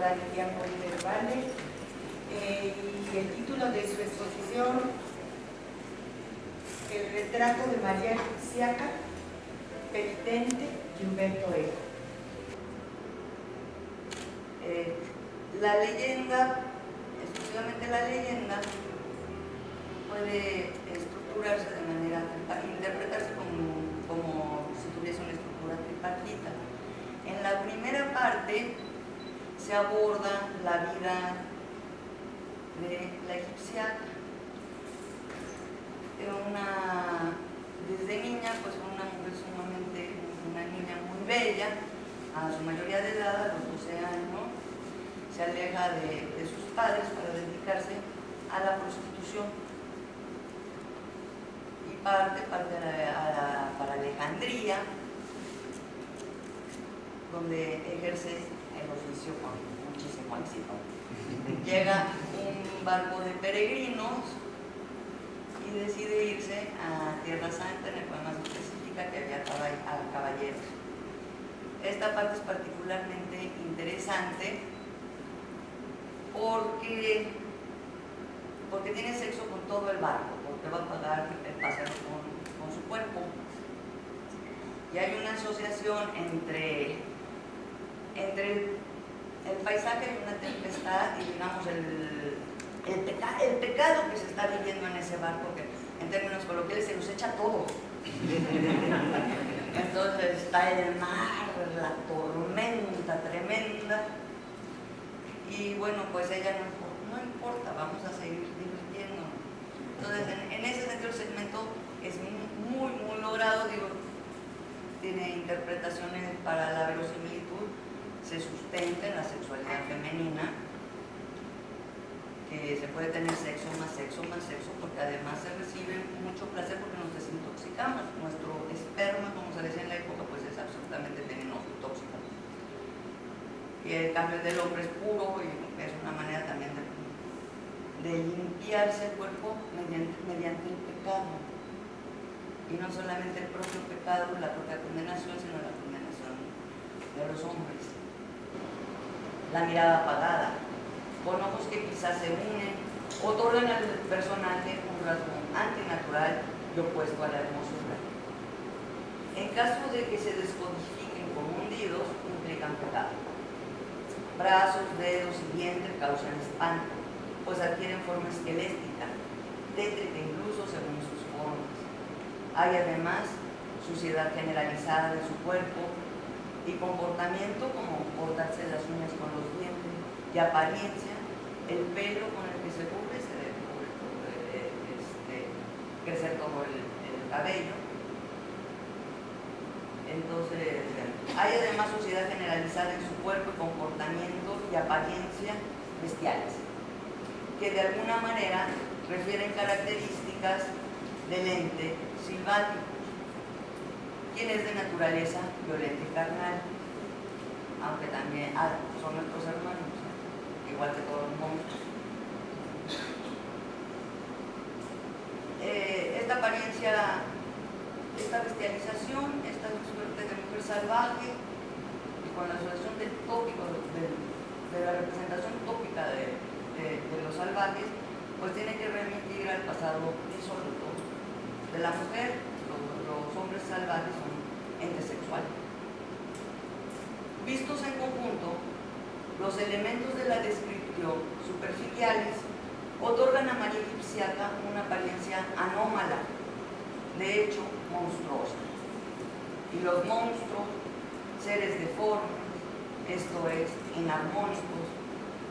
doctora Lidia Oliver Valle, y el título de su exposición, El retrato de María Egipciaca, penitente y Humberto Eco. La leyenda, exclusivamente la leyenda, puede estructurarse de manera, interpretarse como si tuviese una estructura tripartita. En la primera parte se aborda la vida de la egipciaca. Desde niña, pues fue una mujer sumamente, una niña muy bella. A su mayoría de edad, a los 12 años, se aleja de sus padres para dedicarse a la prostitución y parte para Alejandría, donde ejerce el oficio con muchísimo éxito. Llega un barco de peregrinos y decide irse a Tierra Santa, en el cual más específica que había caballeros. Esta parte es particularmente interesante porque tiene sexo con todo el barco, porque va a pagar el paseo con su cuerpo. Y hay una asociación entre el paisaje y una tempestad y, digamos, el pecado que se está viviendo en ese barco, que en términos coloquiales se los echa todo. Entonces está el mar, la tormenta tremenda, y bueno, pues ella no importa, vamos a seguir divirtiéndonos. Entonces, en ese sentido, el segmento es muy logrado, digo, tiene interpretaciones para la verosimilitud, se sustenta en la sexualidad femenina, que se puede tener sexo, porque además se recibe mucho placer porque nos desintoxicamos. Nuestro esperma, como se decía en la época, pues es absolutamente venenoso y tóxico. Y el cambio del hombre es puro y es una manera también de limpiarse el cuerpo mediante el pecado. Y no solamente el propio pecado, la propia condenación, sino la condenación de los hombres. La mirada apagada, con ojos que quizás se unen, otorgan al personaje un rasgo antinatural y opuesto a la hermosura. En caso de que se descodifiquen como hundidos, implican pecado. Brazos, dedos y vientre causan espanto, pues adquieren forma esquelética, tétrica incluso según sus formas. Hay además suciedad generalizada de su cuerpo y comportamiento como cortarse las uñas con los dientes, y apariencia, el pelo con el que se cubre se debe crecer todo el cabello. Entonces, hay además suciedad generalizada en su cuerpo, comportamiento y apariencia bestiales, que de alguna manera refieren características del ente silvático, quien es de naturaleza violenta y carnal, aunque también son nuestros hermanos, igual que todos los monstruos. Esta apariencia, esta bestialización, esta suerte de mujer salvaje, y con la asociación del tópico, de la representación tópica de los salvajes, pues tiene que remitir al pasado disoluto de la mujer. Los hombres salvajes son entes sexuales. Vistos en conjunto, los elementos de la descripción superficiales otorgan a María Egipciaca una apariencia anómala, de hecho monstruosa. Y los monstruos, seres deformes, esto es, inarmónicos,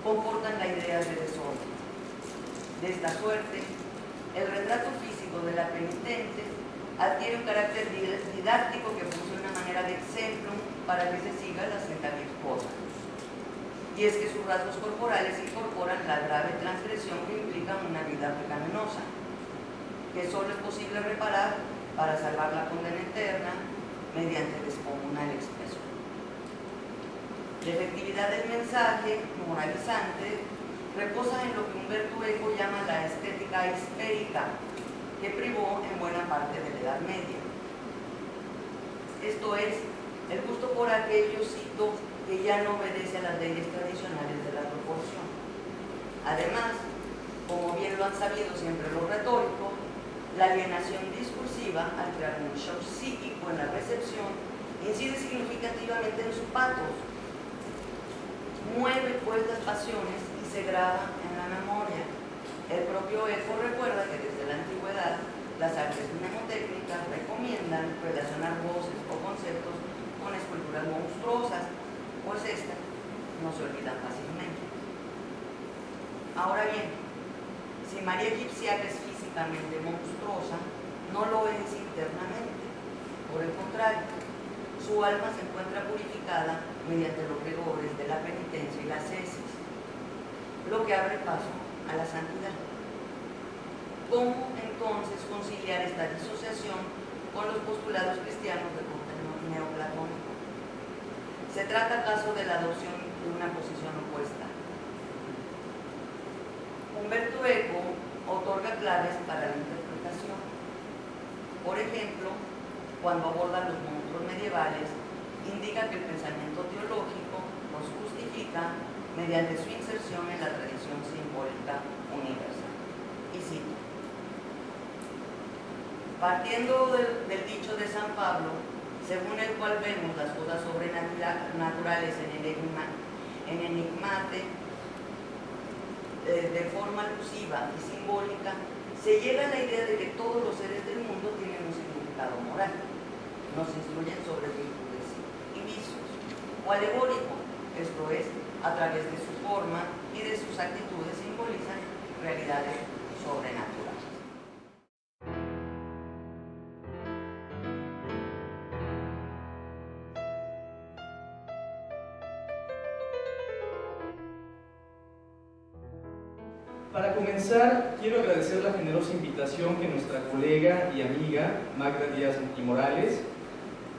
comportan la idea de desorden. De esta suerte, el retrato físico de la penitente adquiere un carácter didáctico que funciona a manera de ejemplo para que se siga la senda virtuosa. Y es que sus rasgos corporales incorporan la grave transgresión que implica una vida pecaminosa, que solo es posible reparar para salvar la condena eterna mediante descomunal expresión. La efectividad del mensaje moralizante reposa en lo que Humberto Eco llama la estética histérica, que privó en buena parte de la Edad Media. Esto es, el gusto por aquello, cito, que ya no obedece a las leyes tradicionales de la proporción. Además, como bien lo han sabido siempre los retóricos, la alienación discursiva, al crear un shock psíquico en la recepción, incide significativamente en su patos, mueve pues las pasiones y se graba en la memoria. El propio Eco recuerda que desde la antigüedad las artes mnemotécnicas recomiendan relacionar voces o conceptos con esculturas monstruosas, pues estas no se olvidan fácilmente. Ahora bien, si María Egipciaca es físicamente monstruosa, no lo es internamente. Por el contrario, su alma se encuentra purificada mediante los rigores de la penitencia y la ascesis, lo que abre paso a la santidad. ¿Cómo entonces conciliar esta disociación con los postulados cristianos de corte neoplatónico? ¿Se trata acaso de la adopción de una posición opuesta? Umberto Eco otorga claves para la interpretación. Por ejemplo, cuando aborda los monstruos medievales, indica que el pensamiento teológico los justifica mediante su inserción en la tradición simbólica universal. Y cito: partiendo del dicho de San Pablo, según el cual vemos las cosas sobrenaturales en enigmate, de forma alusiva y simbólica, se llega a la idea de que todos los seres del mundo tienen un significado moral. Nos instruyen sobre virtudes y vicios, o alegórico, esto es, a través de su forma y de sus actitudes simbolizan realidades sobrenaturales. Para comenzar, quiero agradecer la generosa invitación que nuestra colega y amiga Magda Díaz y Morales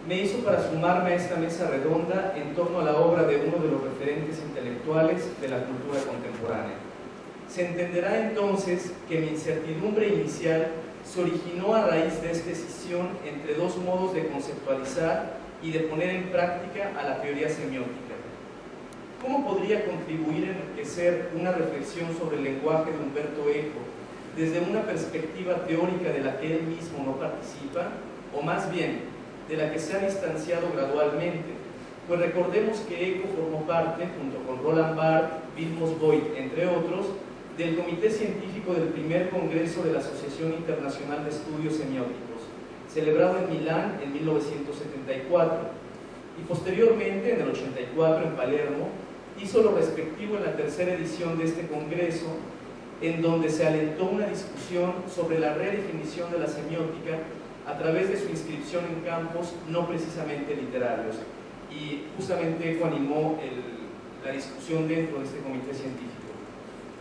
me hizo para sumarme a esta mesa redonda en torno a la obra de uno de los referentes intelectuales de la cultura contemporánea. Se entenderá entonces que mi incertidumbre inicial se originó a raíz de esta escisión entre dos modos de conceptualizar y de poner en práctica a la teoría semiótica. ¿Cómo podría contribuir a enriquecer una reflexión sobre el lenguaje de Umberto Eco desde una perspectiva teórica de la que él mismo no participa, o más bien, de la que se ha distanciado gradualmente? Pues recordemos que Eco formó parte, junto con Roland Barthes, Vilmos Voigt, entre otros, del Comité Científico del primer Congreso de la Asociación Internacional de Estudios Semióticos, celebrado en Milán en 1974, y posteriormente, en el 84, en Palermo, hizo lo respectivo en la tercera edición de este congreso, en donde se alentó una discusión sobre la redefinición de la semiótica a través de su inscripción en campos no precisamente literarios. Y justamente Eco animó la discusión dentro de este comité científico.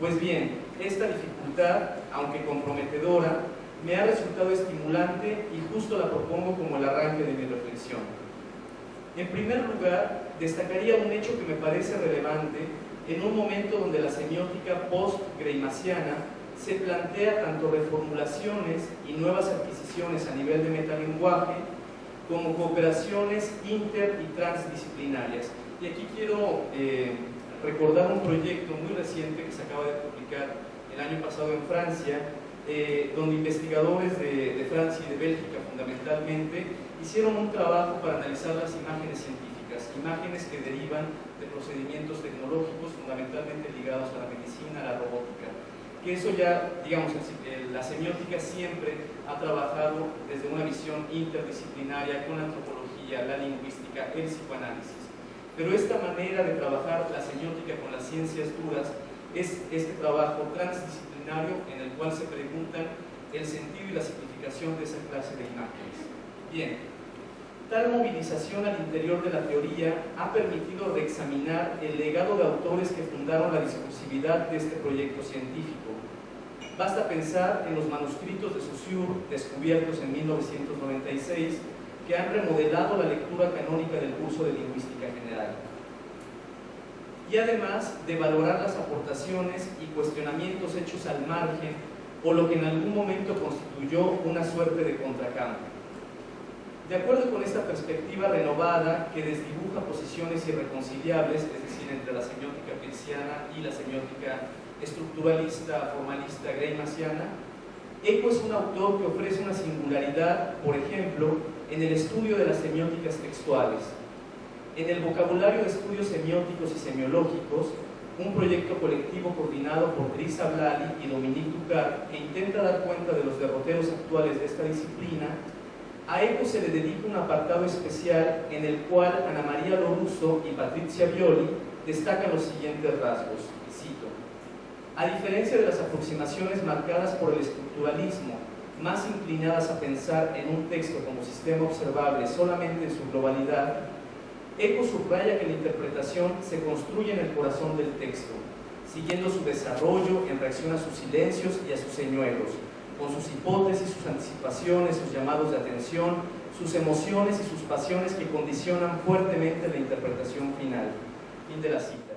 Pues bien, esta dificultad, aunque comprometedora, me ha resultado estimulante y justo la propongo como el arranque de mi reflexión. En primer lugar, destacaría un hecho que me parece relevante en un momento donde la semiótica post-greimasiana se plantea tanto reformulaciones y nuevas adquisiciones a nivel de metalenguaje como cooperaciones inter- y transdisciplinarias. Y aquí quiero recordar un proyecto muy reciente que se acaba de publicar el año pasado en Francia, donde investigadores de Francia y de Bélgica fundamentalmente hicieron un trabajo para analizar las imágenes científicas, imágenes que derivan de procedimientos tecnológicos fundamentalmente ligados a la medicina, a la robótica. Que eso ya, digamos, la semiótica siempre ha trabajado desde una visión interdisciplinaria con la antropología, la lingüística, el psicoanálisis. Pero esta manera de trabajar la semiótica con las ciencias duras es este trabajo transdisciplinario en el cual se preguntan el sentido y la significación de esa clase de imágenes. Bien, tal movilización al interior de la teoría ha permitido reexaminar el legado de autores que fundaron la discursividad de este proyecto científico. Basta pensar en los manuscritos de Saussure descubiertos en 1996 que han remodelado la lectura canónica del curso de lingüística general. Y además de valorar las aportaciones y cuestionamientos hechos al margen o lo que en algún momento constituyó una suerte de contracampo. De acuerdo con esta perspectiva renovada que desdibuja posiciones irreconciliables, es decir, entre la semiótica peirciana y la semiótica estructuralista, formalista, greimassiana, Eco es un autor que ofrece una singularidad, por ejemplo, en el estudio de las semióticas textuales. En el vocabulario de estudios semióticos y semiológicos, un proyecto colectivo coordinado por Teresa Blali y Dominique Ducard, que intenta dar cuenta de los derroteros actuales de esta disciplina, a Eco se le dedica un apartado especial en el cual Ana María Lorusso y Patrizia Violi destacan los siguientes rasgos, y cito: a diferencia de las aproximaciones marcadas por el estructuralismo, más inclinadas a pensar en un texto como sistema observable solamente en su globalidad, Eco subraya que la interpretación se construye en el corazón del texto, siguiendo su desarrollo en reacción a sus silencios y a sus señuelos, con sus hipótesis, sus anticipaciones, sus llamados de atención, sus emociones y sus pasiones que condicionan fuertemente la interpretación final. Fin de la cita.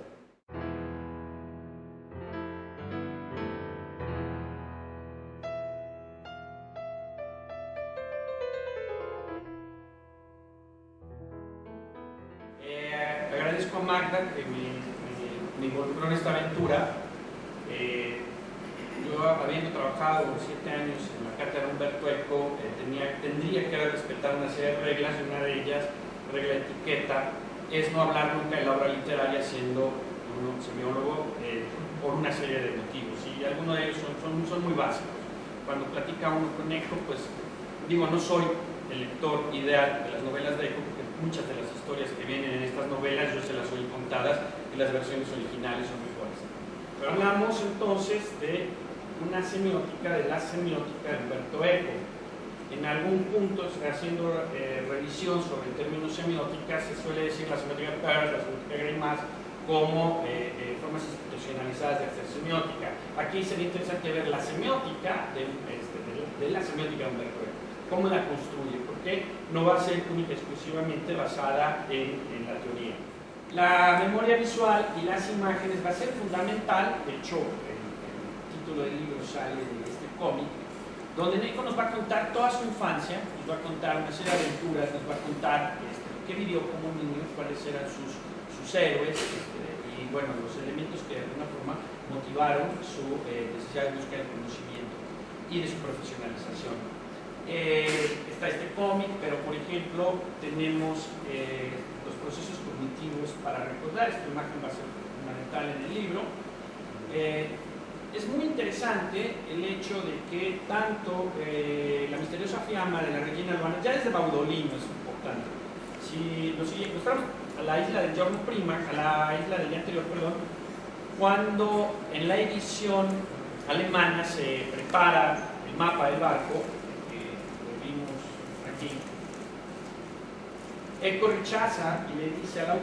Agradezco a Magda que me involucró en esta aventura. Yo, habiendo trabajado 7 años en la cátedra Humberto Eco, tendría que haber respetado una serie de reglas, y una de ellas, regla de etiqueta, es no hablar nunca de la obra literaria siendo un semiólogo por una serie de motivos, y algunos de ellos son muy básicos. Cuando platica uno con Eco, pues digo, no soy el lector ideal de las novelas de Eco, porque muchas de las historias que vienen en estas novelas yo se las oí contadas y las versiones originales son mejores. Pero hablamos entonces de una semiótica, de la semiótica de Humberto Eco. En algún punto, haciendo revisión sobre el término semiótica, se suele decir la semiótica Peirce, la semiótica Greimas, como formas institucionalizadas de hacer semiótica. Aquí sería interesante ver la semiótica de la semiótica de Humberto Eco. ¿Cómo la construye? Porque no va a ser única y exclusivamente basada en la teoría. La memoria visual y las imágenes va a ser fundamental. De hecho, el título del libro sale de este cómic, donde Eco nos va a contar toda su infancia, nos va a contar una serie de aventuras, nos va a contar qué vivió como niño, cuáles eran sus héroes, y bueno, los elementos que de alguna forma motivaron su necesidad de buscar el conocimiento y de su profesionalización. Está este cómic, pero por ejemplo tenemos los procesos cognitivos para recordar. Esta imagen va a ser fundamental en el libro. Es muy interesante el hecho de que tanto la misteriosa fiamma de la Regina Loana, ya desde Baudolino es importante. Si nos encontramos a la isla del giorno prima, a la isla del día anterior, perdón, cuando en la edición alemana se prepara el mapa del barco, Eco rechaza y le dice a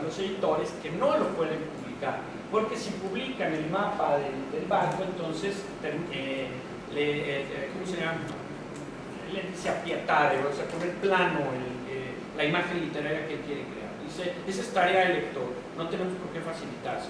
los editores que no lo pueden publicar, porque si publican el mapa del barco, entonces ¿cómo se llama? Le dice apiatare, o sea, poner plano la imagen literaria que él quiere crear. Dice, esa es tarea del lector, no tenemos por qué facilitarse.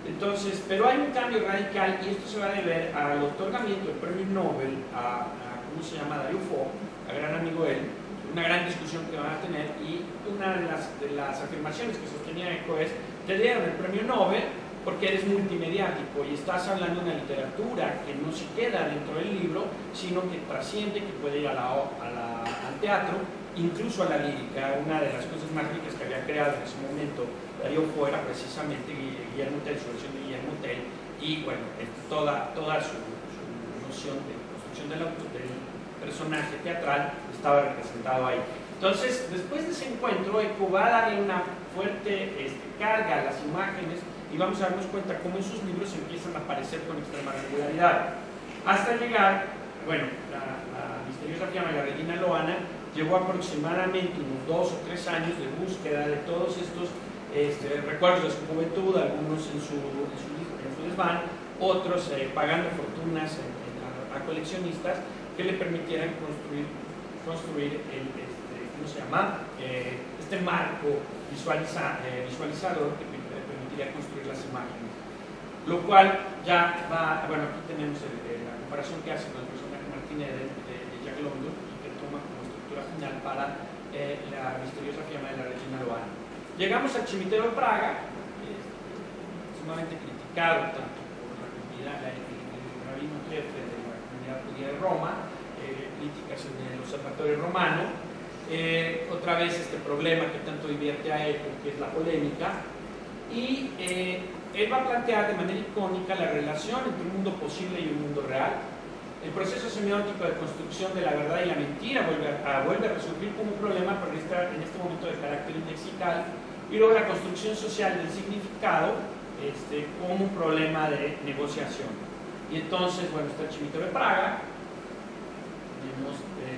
Entonces, pero hay un cambio radical, y esto se va a deber al otorgamiento del premio Nobel ¿cómo se llama? Dario Fo, a gran amigo de él. Una gran discusión que van a tener, y una de las afirmaciones que sostenía Eco es: te dieron el premio Nobel porque eres multimediático y estás hablando de una literatura que no se queda dentro del libro, sino que trasciende, que puede ir al teatro, incluso a la lírica. Una de las cosas más ricas que había creado en ese momento Dario Fo era precisamente Guillermo Tell, su versión de Guillermo Tell, y bueno, toda su noción de construcción del personaje teatral estaba representado ahí. Entonces, después de ese encuentro, Eco va a darle una fuerte carga a las imágenes, y vamos a darnos cuenta cómo en sus libros empiezan a aparecer con extrema regularidad. Hasta llegar, bueno, la misteriosa fiamma de la Regina Loana llevó aproximadamente unos 2 o 3 años de búsqueda de todos estos recuerdos de su juventud, algunos en su desván, otros pagando fortunas a coleccionistas que le permitieran construir ¿cómo se llama? Este marco visualizador que permitiría construir las imágenes. Lo cual ya va, bueno, aquí tenemos la comparación que hace con el personaje Martínez de Jack London, y que toma como estructura final original para la misteriosa firma de la Regina Loana. Llegamos al Cimitero de Praga, sumamente criticado tanto por la comunidad, el rabino jefe de la comunidad judía de Roma, críticas en el Observatorio Romano, otra vez este problema que tanto divierte a él, que es la polémica, y él va a plantear de manera icónica la relación entre un mundo posible y un mundo real. El proceso semiótico de construcción de la verdad y la mentira vuelve a resurgir como un problema, pero en este momento de carácter indexical, y luego la construcción social del significado como un problema de negociación. Y entonces, bueno, está el Cimitero de Praga, tenemos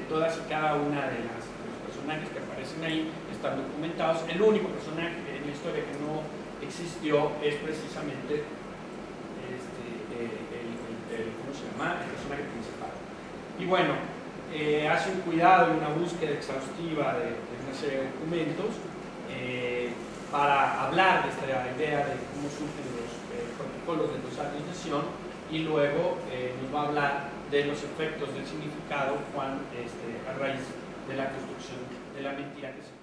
todas y cada una de los personajes que aparecen ahí, están documentados. El único personaje en la historia que no existió es precisamente ¿cómo se llama? El personaje principal. Y bueno, hace un cuidado y una búsqueda exhaustiva de una serie de documentos para hablar de esta idea de cómo surgen los protocolos de los años de Sion, y luego nos va a hablar de los efectos del significado a raíz de la construcción de la mentira que se